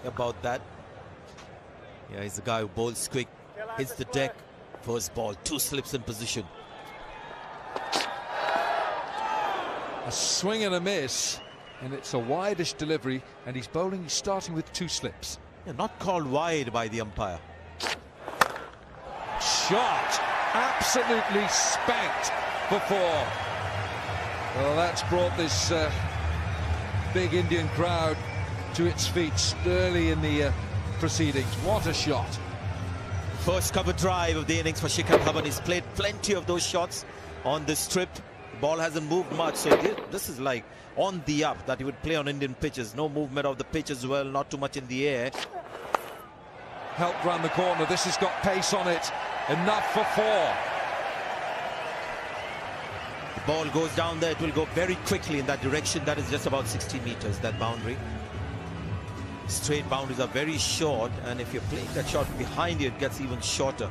about that. Yeah, he's the guy who bowls quick, hits the deck. First ball, 2 slips in position. A swing and a miss, and it's a wide-ish delivery, and he's bowling, he's starting with 2 slips. Yeah, not called wide by the umpire. Shot, absolutely spanked for 4. Well, that's brought this big Indian crowd to its feet early in the proceedings. What a shot. First cover drive of the innings for Shikhar Dhawan. He's played plenty of those shots on this trip. Ball hasn't moved much, so this is like on the up that he would play on Indian pitches. No movement of the pitch as well, not too much in the air. Helped round the corner. This has got pace on it. Enough for 4. The ball goes down there. It will go very quickly in that direction. That is just about 60 meters, that boundary. Straight boundaries are very short, and if you're playing that shot behind you, it gets even shorter.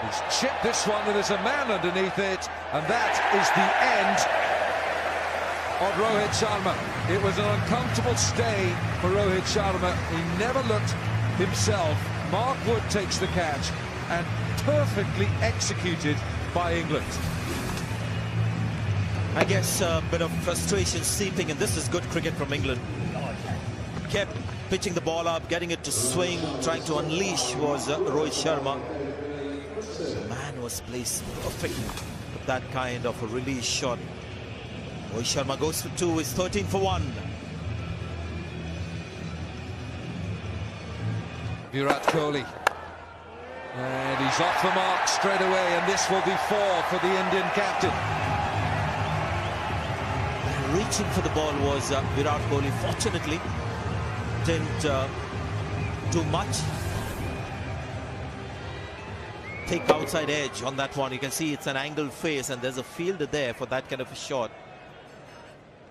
He's chipped this one, and there's a man underneath it, and that is the end of Rohit Sharma. It was an uncomfortable stay for Rohit Sharma. He never looked himself. Mark Wood takes the catch, and perfectly executed by England. I guess a bit of frustration seeping, and this is good cricket from England. Kept pitching the ball up, getting it to swing, trying to unleash was Rohit Sharma. The man was placed perfectly with that kind of a release shot. Rohit Sharma goes for 2, is 13 for 1. Virat Kohli. And he's off the mark straight away, and this will be 4 for the Indian captain. Reaching for the ball was Virat Kohli. Fortunately, didn't do much. Take outside edge on that one. You can see it's an angled face, and there's a fielder there for that kind of a shot.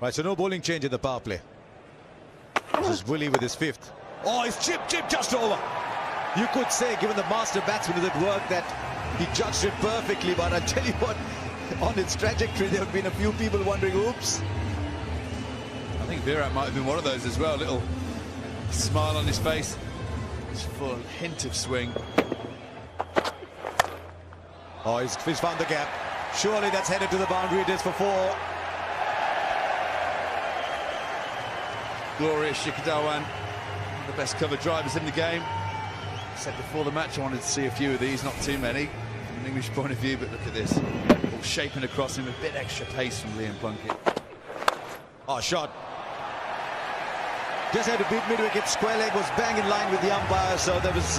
Right, so no bowling change in the power play. This is Willie with his 5th. Oh, he's chipped just over. You could say, given the master batsman who's at work, that he judged it perfectly, but I tell you what, on its trajectory, there have been a few people wondering, oops. I think Virat might have been one of those as well. Little smile on his face. Just full hint of swing. Oh, he's found the gap. Surely that's headed to the boundary. It is for 4. Glorious Shikhar Dhawan, the best cover drivers in the game. I said before the match I wanted to see a few of these, not too many from an English point of view, but look at this. All shaping across him, a bit extra pace from Liam Plunkett. Oh, shot. Just had to beat mid-wicket. Square leg was bang in line with the umpire, so there was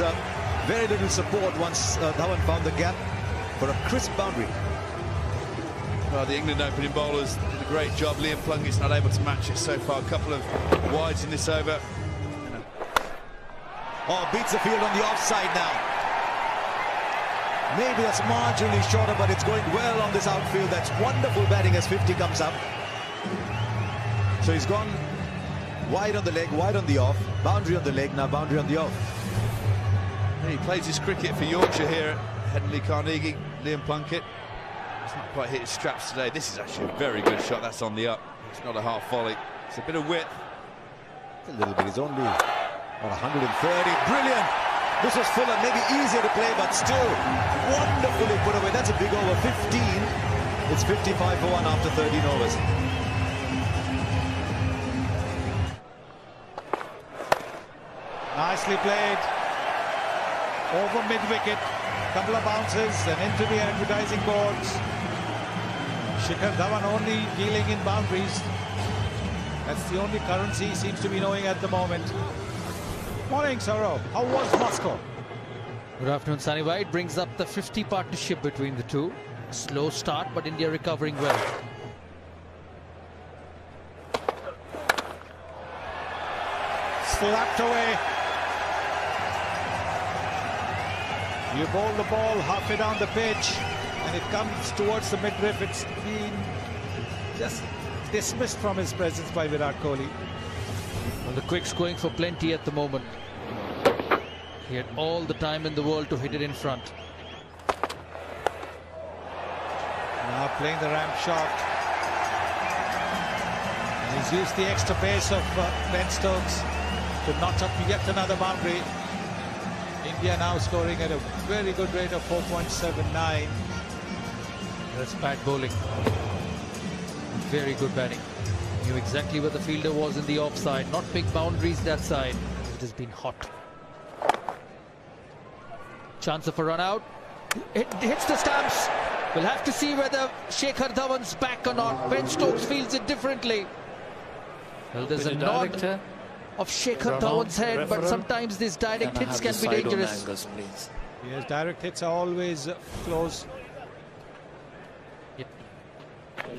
very little support once Dhawan found the gap for a crisp boundary. Well, the England opening bowlers did a great job. Liam Plunkett's not able to match it so far. A couple of wides in this over. Oh, beats the field on the offside now. Maybe that's marginally shorter, but it's going well on this outfield. That's wonderful batting as 50 comes up. So he's gone wide on the leg, wide on the off. Boundary on the leg, now boundary on the off. Yeah, he plays his cricket for Yorkshire here at Headingley Carnegie. Liam Plunkett. It's not quite hit his straps today. This is actually a very good shot. That's on the up. It's not a half volley. It's a bit of width. A little bit. It's only on 130. Brilliant. This was fuller, maybe easier to play, but still wonderfully put away. That's a big over. 15. It's 55 for 1 after 13 overs. Nicely played. Over mid-wicket. Couple of bounces and into the advertising boards. Shikhar Dhawan only dealing in boundaries. That's the only currency he seems to be knowing at the moment. Morning, Saurav. How was Moscow? Good afternoon, Sunny White. Brings up the 50 partnership between the two. Slow start, but India recovering well. Slapped away. You bowl the ball halfway down the pitch and it comes towards the midriff. It's been just dismissed from his presence by Virat Kohli. Well, the quicks going for plenty at the moment. He had all the time in the world to hit it in front. Now playing the ramp shot. He's used the extra pace of Ben Stokes to notch up yet another boundary. India now scoring at a very good rate of 4.79. That's bad bowling. Very good batting. Knew exactly where the fielder was in the offside. Not big boundaries that side. It has been hot. Chance of a run out. It hits the stumps. We'll have to see whether Shikhar Dhawan's back or not. Ben Stokes feels it differently. Well, there's a nod of Shikhar Dhawan's head, but sometimes these direct hits can be dangerous. Angles, please. Yes, direct hits are always close. Yep.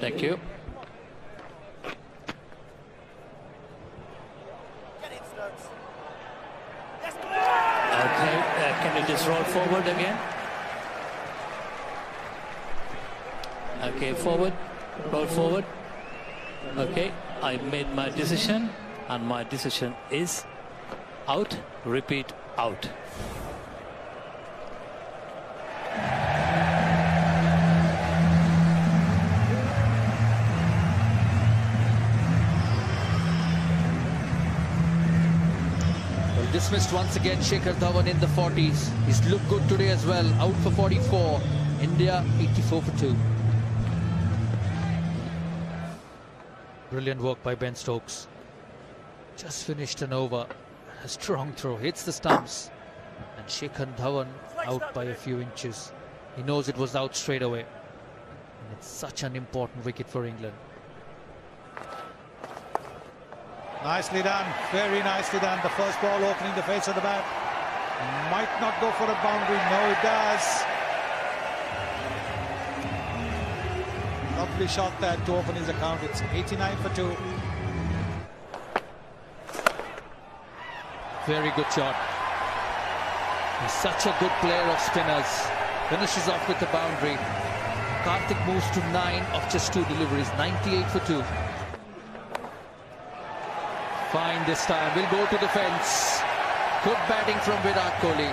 Thank you. Okay, can you just roll forward again? Okay, forward, roll forward. Okay, I made my decision, and my decision is out. Repeat, out. Well, dismissed once again, Shikhar Dhawan in the 40s. He's looked good today as well. Out for 44. India 84 for 2. Brilliant work by Ben Stokes. Just finished an over. A strong throw. Hits the stumps. And Shikhar Dhawan out by a few inches. He knows it was out straight away. And it's such an important wicket for England. Nicely done, very nicely done. The first ball opening the face of the bat. Might not go for a boundary. No, it does. Lovely shot that to open his account. It's 89 for 2. Very good shot. He's such a good player of spinners. Finishes off with the boundary. Karthik moves to 9 of just 2 deliveries. 98 for 2. Fine this time. Will go to the fence. Good batting from Virat Kohli.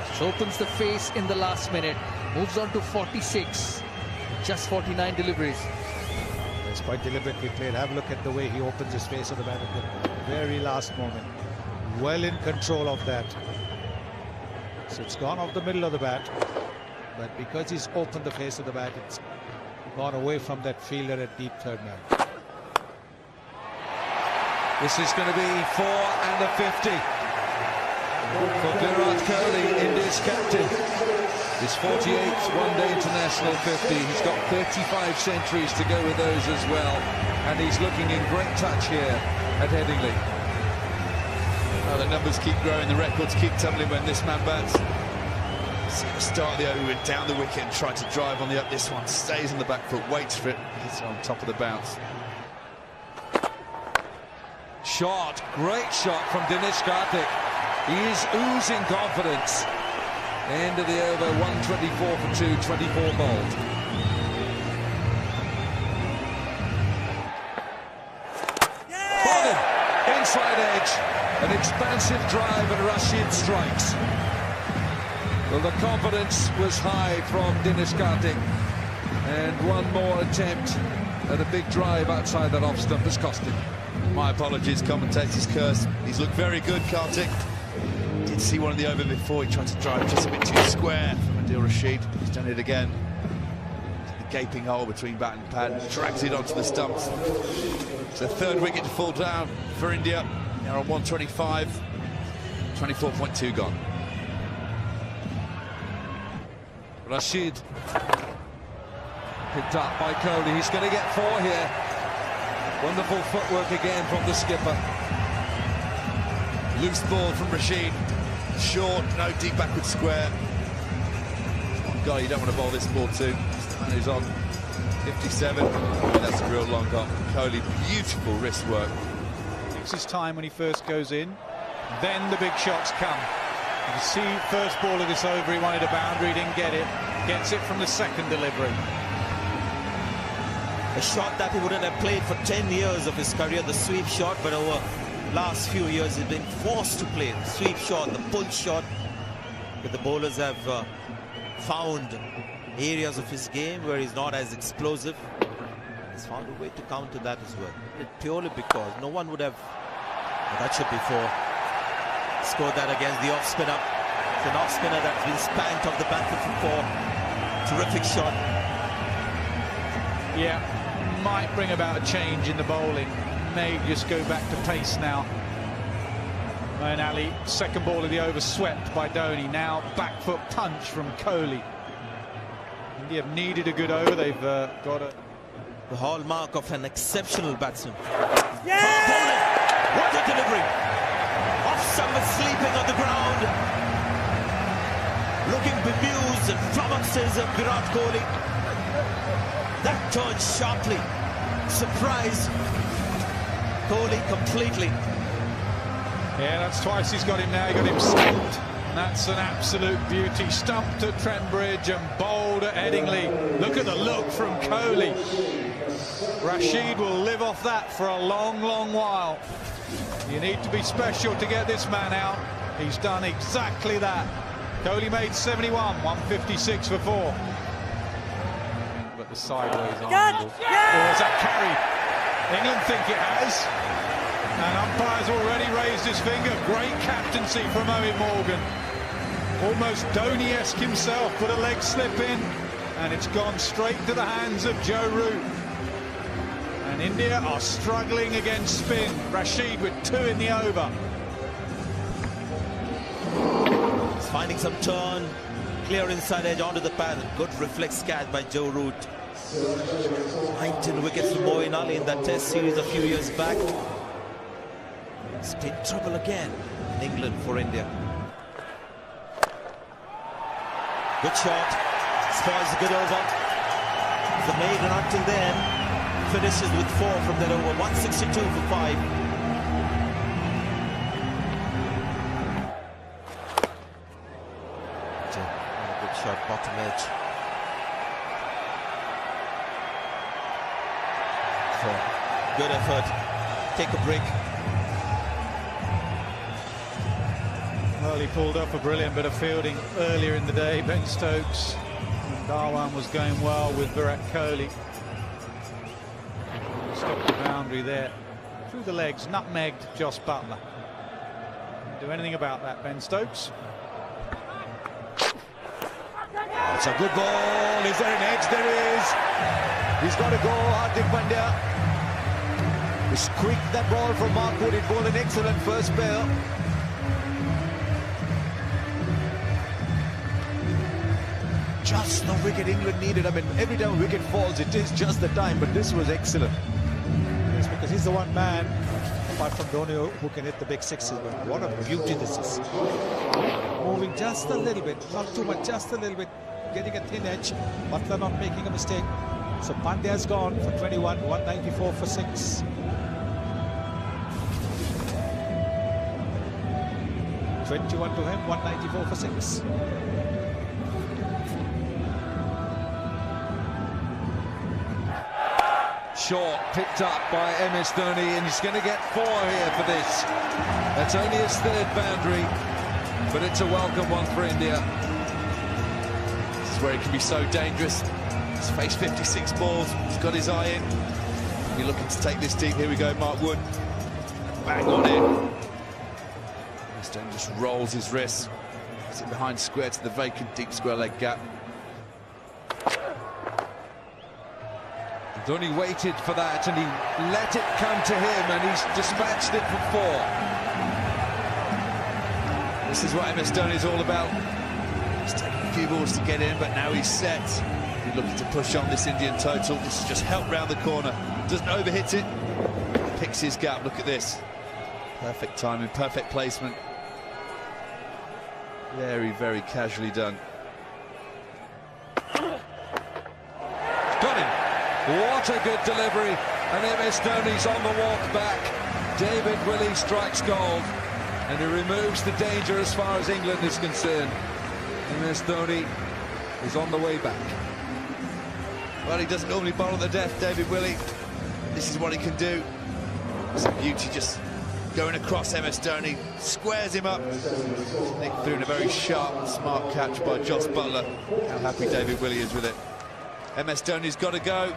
Just opens the face in the last minute. Moves on to 46. Just 49 deliveries. It's quite deliberately played. Have a look at the way he opens his face of the bat at the very last moment. Well in control of that. So it's gone off the middle of the bat. But because he's opened the face of the bat, it's gone away from that fielder at deep third man. This is going to be 4 and a 50 for Virat Kohli, India's captain. His 48th one-day international 50. He's got 35 centuries to go with those as well. And he's looking in great touch here at Headingley. Well, the numbers keep growing, the records keep tumbling when this man bats. Start the over, went down the wicket and tried to drive on the up. This one stays on the back foot, waits for it, hits it on top of the bounce. Shot, great shot from Dinesh Karthik. He is oozing confidence. End of the over, 124 for 2, 24 bowled. Bowling, inside edge, an expansive drive and Rashid strikes. Well, the confidence was high from Dinesh Karthik. And one more attempt at a big drive outside that off stump has cost him. My apologies, commentator's curse. He's looked very good, Karthik. Did see one of the over before. He tried to drive just a bit too square from Adil Rashid. He's done it again. The gaping hole between bat and pad. Drags it onto the stumps. It's the third wicket to fall down for India. They're on 125. 24.2 gone. Rashid picked up by Kohli. He's going to get 4 here. Wonderful footwork again from the skipper. Loose ball from Rashid. Short, no deep backward square. One guy you don't want to bowl this ball to. It's the man who's on 57. That's a real long gone. Kohli, beautiful wrist work. Takes his time when he first goes in. Then the big shots come. You see, first ball of this over, he wanted a boundary, didn't get it. Gets it from the second delivery. A shot that he wouldn't have played for 10 years of his career, the sweep shot, but over last few years he's been forced to play the sweep shot, the pull shot. But the bowlers have found areas of his game where he's not as explosive. He's found a way to counter that as well. Purely because no one would have, well, that should be 4, scored that against the off spinner. It's an off spinner that's been spanked off the back foot from 4. Terrific shot. Yeah, might bring about a change in the bowling. May just go back to pace now. Moeen Ali, second ball of the over, swept by Dhoni. Now back foot punch from Kohli. India have needed a good over. They've got the hallmark of an exceptional batsman. Yeah! What a delivery! Off someone sleeping on the ground, looking bemused and flummoxes of Virat Kohli. That turned sharply, surprised Kohli completely. Yeah, that's twice he's got him now. He got him stumped. And that's an absolute beauty. Stumped at Trent Bridge and bowled at Headingley. Look at the look from Kohli. Rashid will live off that for a long, long while. You need to be special to get this man out. He's done exactly that. Kohli made 71, 156 for 4. But the sideways angle. Or is that carried? England think it has. And umpire's already raised his finger. Great captaincy from Owen Morgan. Almost Dhoni-esque himself, put a leg slip in, and it's gone straight to the hands of Joe Root. And India are struggling against spin. Rashid with 2 in the over. He's finding some turn, clear inside edge onto the pad. Good reflex catch by Joe Root. 19 wickets for Moeen Ali in that test series a few years back. Spin trouble again in England for India. Good shot, spoils a good over. The maiden until then finishes with 4 from that over, 162 for 5. A good shot, bottom edge. So, good effort, take a break. Well, he pulled up a brilliant bit of fielding earlier in the day. Ben Stokes and Dhawan was going well with Virat Kohli. Stopped the boundary there. Through the legs, nutmegged Jos Buttler. Can't do anything about that, Ben Stokes. It's a good ball. Is there an edge? There is. He's got to go, Hardik Pandya. He squeaked that ball from Mark Wood. It bowled an excellent first spell. Just the wicket England needed. I mean, every time a wicket falls, it is just the time, but this was excellent. Yes, because he's the one man, apart from Dhoni, who can hit the big sixes. But what a beauty this is. Moving just a little bit, not too much, just a little bit, getting a thin edge. Butler not making a mistake. So Pandya's gone for 21, 194 for 6. 21 to him, 194 for 6. Short picked up by MS Dhoni, and he's going to get 4 here for this. That's only his 3rd boundary, but it's a welcome one for India. This is where it can be so dangerous. He's faced 56 balls, he's got his eye in. He's looking to take this deep. Here we go, Mark Wood. Bang on in. Stone just rolls his wrist. Puts it behind square to the vacant deep square leg gap. Dhoni waited for that and he let it come to him, and he's dispatched it for 4. This is what MS Dhoni is all about. He's taking a few balls to get in, but now he's set. He's looking to push on this Indian total. This is just help round the corner. Doesn't overhit it. Picks his gap. Look at this. Perfect timing, perfect placement. Very, very casually done. Got him. What a good delivery, and MS Dhoni's on the walk back. David Willey strikes gold, and he removes the danger as far as England is concerned. MS Dhoni is on the way back. Well, he doesn't normally bowl at the death, David Willey. This is what he can do. It's a beauty, just going across MS Dhoni, squares him up. Nick through in a very sharp, smart catch by Jos Buttler. How happy David Willey is with it. MS Dhoni's got to go.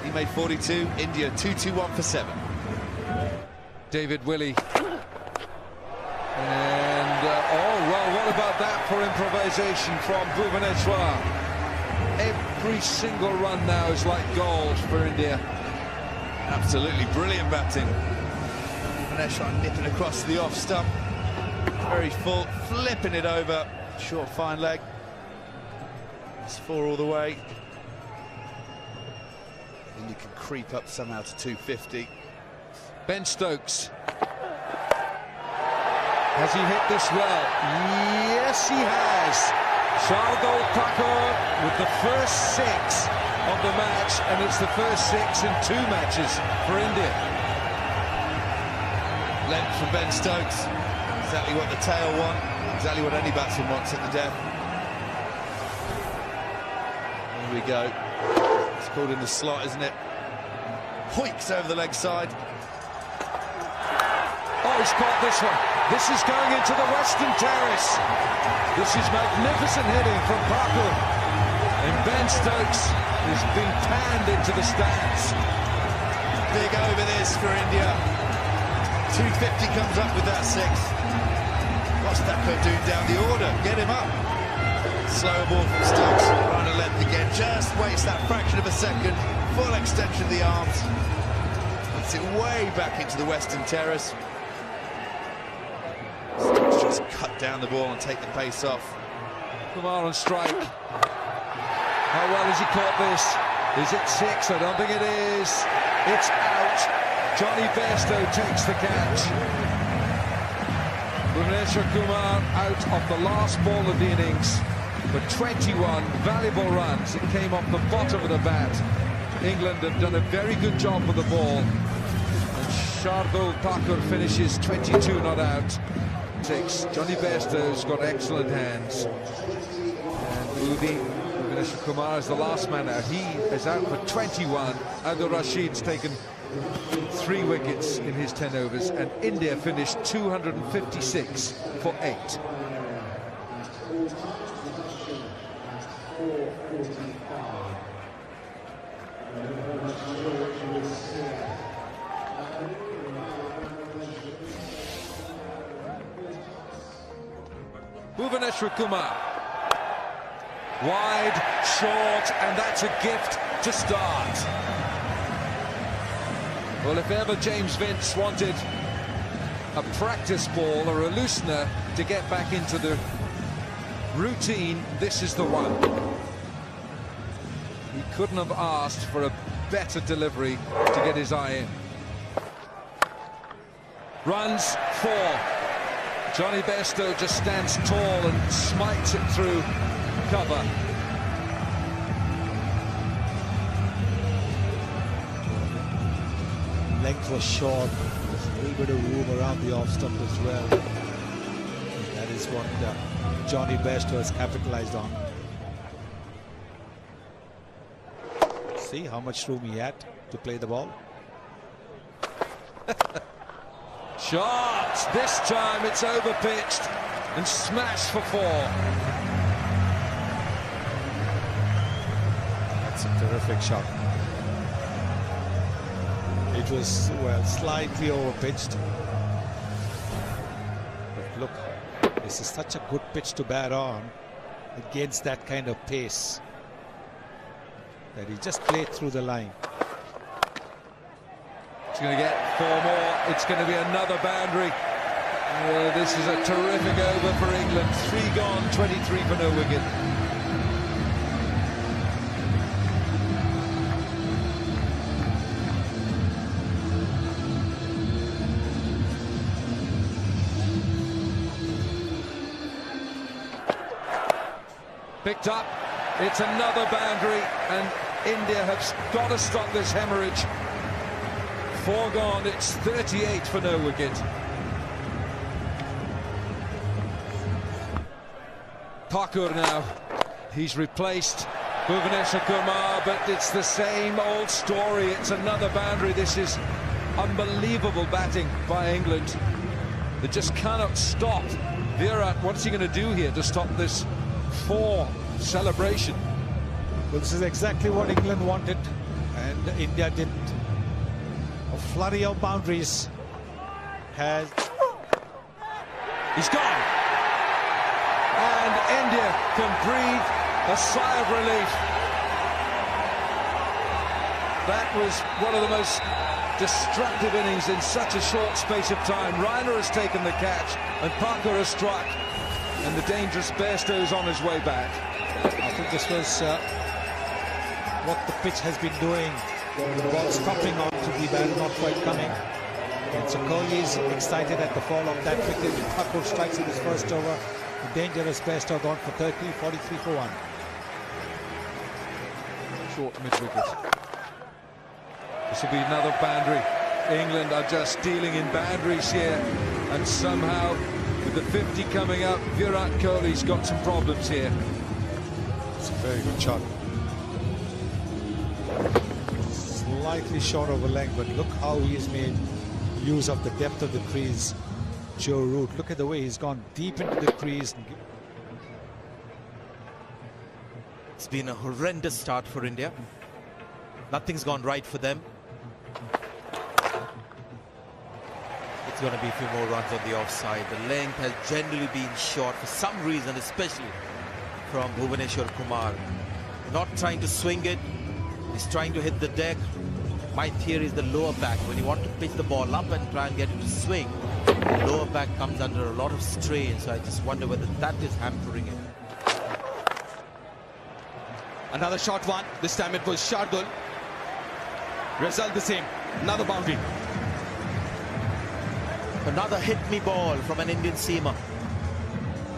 He made 42. India 2-2-1 for 7. David Willey. And, oh, well, what about that for improvisation from Bhuvaneshwar? Every single run now is like gold for India. Absolutely brilliant batting. Bhuvaneshwar nipping across the off stump. Very full, flipping it over. Short, fine leg. It's 4 all the way. And you can creep up somehow to 250. Ben Stokes. Has he hit this well? Yes, he has. Shardul Thakur with the first 6 of the match, and it's the first 6 in 2 matches for India. Length from Ben Stokes. Exactly what the tail want. Exactly what any batsman wants at the death. Here we go. It's called in the slot, isn't it? Hoiks over the leg side. Oh, he's caught this one. This is going into the Western Terrace. This is magnificent hitting from Thakur. And Ben Stokes has been panned into the stands. Big over this for India. 250 comes up with that 6. What's Thakur doing down the order? Get him up. Slow ball from Stokes. Run a length again. Just waits that fraction of a second. Full extension of the arms. Gets it way back into the Western Terrace. Stokes just cut down the ball and take the pace off. Kumar on strike. How well has he caught this? Is it 6? I don't think it is. It's out. Johnny Bairstow takes the catch. Bhuvaneshwar Kumar out of the last ball of the innings for 21 valuable runs. It came off the bottom of the bat. England have done a very good job with the ball. And Shardul Thakur finishes 22 not out. Johnny Bairstow's got excellent hands. And Bhuvaneshwar Kumar is the last man out. He is out for 21. Adil Rashid's taken 3 wickets in his 10 overs, and India finished 256 for 8. Bhuvaneshwar Kumar. Wide, short, and that's a gift to start. Well, if ever James Vince wanted a practice ball or a loosener to get back into the routine, this is the one. He couldn't have asked for a better delivery to get his eye in. Runs 4. Johnny Bairstow just stands tall and smites it through cover. Length was short. There's a little bit of room around the off stump as well. That is what Johnny Bairstow has capitalized on. See how much room he had to play the ball. Shot! This time it's overpitched and smashed for 4. That's a terrific shot. It was, well, slightly overpitched. But look, this is such a good pitch to bat on against that kind of pace that he just played through the line. He's going to get 4 more. It's going to be another boundary. This is a terrific over for England. 3 gone, 23 for no wicket. Picked up. It's another boundary, and India have got to stop this hemorrhage. 4 gone, it's 38 for no wicket. Thakur now, he's replaced Bhuvaneshwar Kumar, but it's the same old story. It's another boundary. This is unbelievable batting by England. They just cannot stop. Virat, what's he going to do here to stop this 4 celebration? Well, this is exactly what England wanted, and India did a flurry of boundaries. He's gone. And India can breathe a sigh of relief. That was one of the most destructive innings in such a short space of time. Raina has taken the catch and Parker has struck, and the dangerous Bairstow is on his way back. I think this was what the pitch has been doing. The ball stopping on to the bat, not quite coming. And so Kohli is excited at the fall of that wicket. Thakur strikes in his first over. The dangerous Bairstow gone for 30, 43 for 1. Short mid-wicket. This will be another boundary. England are just dealing in boundaries here, and somehow with the 50 coming up, Virat Kohli's got some problems here. It's a very good shot. Slightly short of a length, but look how he's made use of the depth of the crease. Joe Root, look at the way he's gone deep into the crease. It's been a horrendous start for India. Nothing's gone right for them. It's going to be a few more runs on the offside. The length has generally been short for some reason, especially from Bhuvaneshwar Kumar. Not trying to swing it. He's trying to hit the deck. My theory is the lower back. When you want to pitch the ball up and try and get it to swing, the lower back comes under a lot of strain. So I just wonder whether that is hampering it. Another short one. This time it was Shardul. Result the same. Another boundary. Another hit-me ball from an Indian seamer.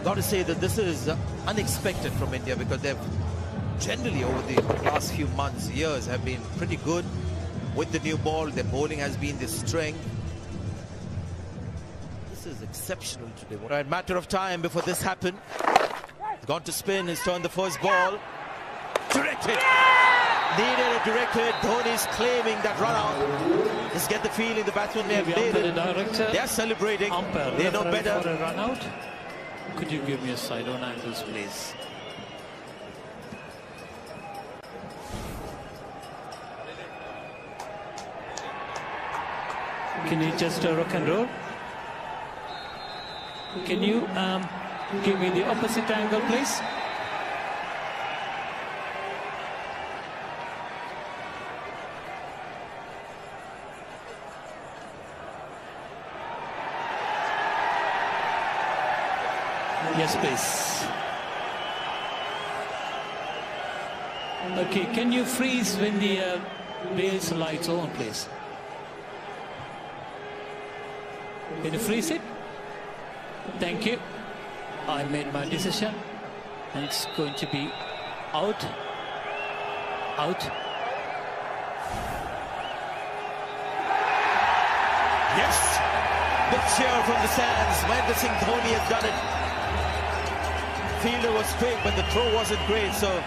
Got to say that this is unexpected from India, because they've generally over the last few months, years, have been pretty good with the new ball. Their bowling has been their strength. This is exceptional today. Right, matter of time before this happened. He's gone to spin. He's turned the first ball. Directed. Needed a direct hit. Dhoni's claiming that run out. Just get the feeling the batsman may have made it. They're celebrating. They know better. For a run out. Could you give me a side on angles, please? Can you just rock and roll? Can you give me the opposite angle, please? Yes, please. Okay, can you freeze when the base lights on, please? Can you freeze it? Thank you. I made my decision. And it's going to be out. Out. Yes! Big cheer from the stands. Mahendra Singh Dhoni has done it. Fielder was quick, but the throw wasn't great, so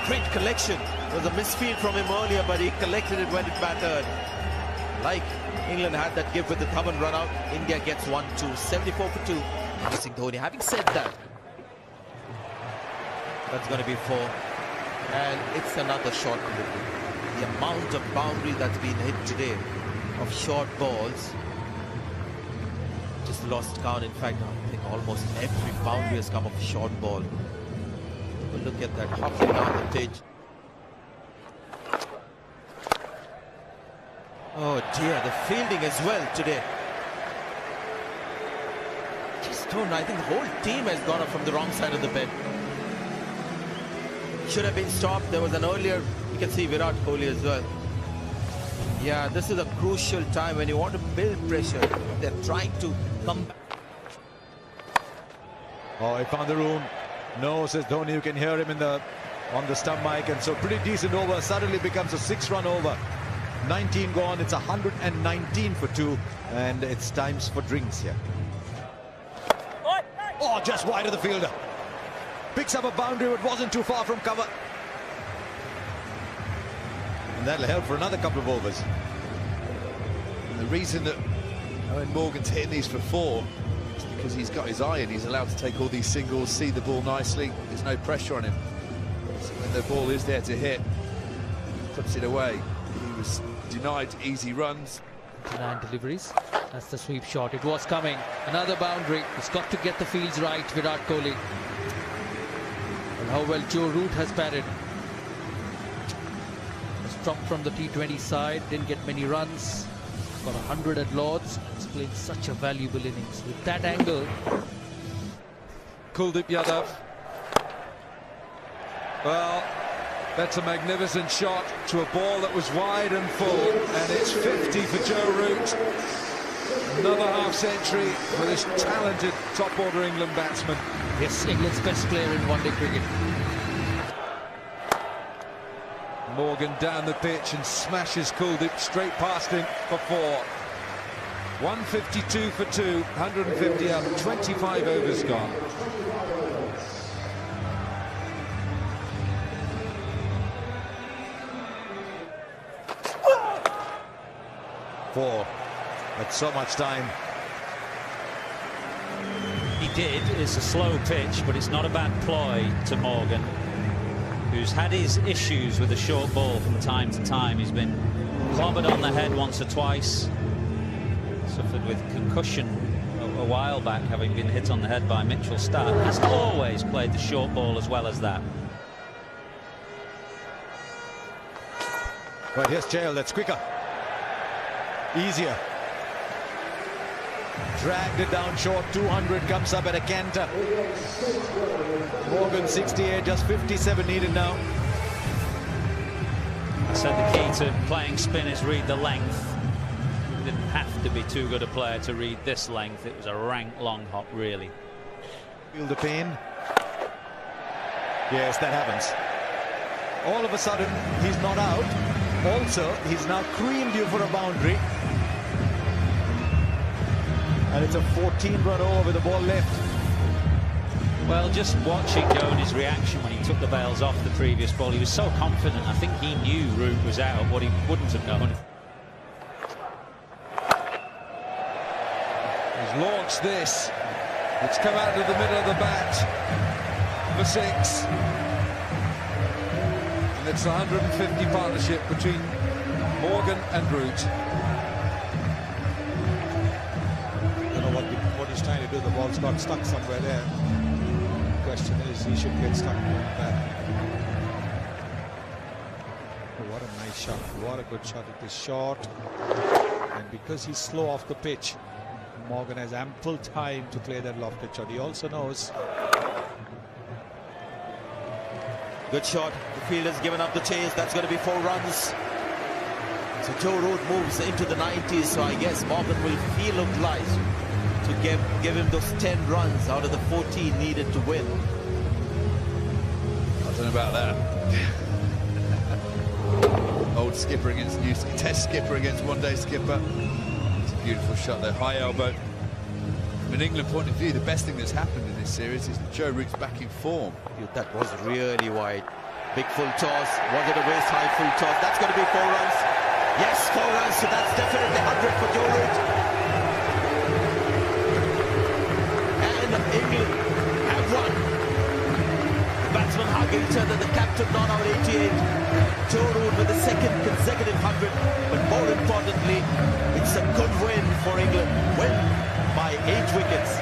great collection. It was a misfield from him earlier, but he collected it when it mattered. Like England had that gift with the Dhawan run out, India gets 1-2, 74 for 2. Mahendra Singh Dhoni. Having said that, that's going to be 4, and it's another short delivery. The amount of boundary that's been hit today of short balls, just lost count. In fact, I think almost every boundary has come off a short ball. But look at that, hopping down the pitch. Oh dear, the fielding as well today. Just don't know, I think the whole team has gone up from the wrong side of the bed. Should have been stopped. There was an earlier, you can see Virat Kohli as well. Yeah, this is a crucial time when you want to build pressure. They're trying to come back. Oh, he found the room. No, says Dhoni. You can hear him on the stump mic. And so pretty decent over. Suddenly becomes a 6-run over. 19 gone. It's 119 for 2. And it's times for drinks here. Oh, just wide of the fielder. Picks up a boundary, but wasn't too far from cover. And that'll help for another couple of overs. And the reason that Owen Morgan's hitting these for 4 is because he's got his eye in. He's allowed to take all these singles, see the ball nicely. There's no pressure on him. So when the ball is there to hit, puts it away. He was denied easy runs. 9 deliveries. That's the sweep shot. It was coming. Another boundary. He's got to get the fields right, Virat Kohli. And how well Joe Root has batted. Was dropped from the T20 side. Didn't get many runs. Got 100 at Lords. He's played such a valuable innings. With that angle. Kuldeep Yadav. Well, that's a magnificent shot to a ball that was wide and full, and it's 50 for Joe Root. Another half-century for this talented top-order England batsman. Yes, England's best player in one-day cricket. Morgan down the pitch and smashes Kuldeep straight past him for 4. 152 for 2, 150 up, 25 overs gone. Four. That's so much time. He did. It's a slow pitch, but it's not a bad ploy to Morgan, who's had his issues with the short ball from time to time. He's been clobbered on the head once or twice. Suffered with concussion a while back, having been hit on the head by Mitchell Starc. Hasn't always played the short ball as well as that. Right, here's Chahal. That's quicker. Easier. Dragged it down short. 200 comes up at a canter. Morgan 68, just 57 needed now. I said the key to playing spin is read the length. You didn't have to be too good a player to read this length. It was a rank long hop, really. Feel the pain. Yes, that happens. All of a sudden, he's not out. Also, he's now creamed you for a boundary. And it's a 14-run over with the ball left. Well, just watching Dhoni's reaction when he took the bails off the previous ball, he was so confident. I think he knew Root was out, what he wouldn't have known. He's launched this. It's come out of the middle of the bat for 6. And it's a 150 partnership between Morgan and Root. I don't know what he's trying to do. The ball's got stuck somewhere there. The question is, he should get stuck going back. Oh, what a nice shot. What a good shot. It is short. And because he's slow off the pitch, Morgan has ample time to play that lofted shot. He also knows. Good shot. The fielder's given up the chase. That's going to be 4 runs. So Joe Root moves into the 90s. So I guess Morgan will feel obliged to give him those 10 runs out of the 14 needed to win. I don't know about that. Old skipper against new test skipper against one-day skipper. It's a beautiful shot there, high elbow. From an England point of view, the best thing that's happened in this series is that Joe Root's back in form. That was really wide. Big full toss. Was it a waist high full toss? That's going to be 4 runs. Yes, 4 runs. So that's definitely 100 for Joe Root. And England have won. The batsmen hug each other. The captain not out 88. Joe Root with the 2nd consecutive 100. But more importantly, it's a good win for England. Win by 8 wickets.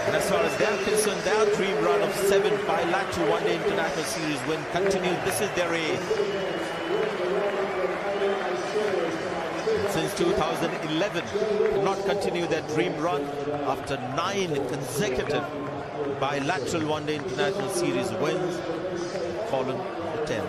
And as far as they're concerned, their dream run of 7 bilateral one-day international series win continued. This is their aim. Since 2011, not continue their dream run after 9 consecutive bilateral one-day international series wins, fallen to 10.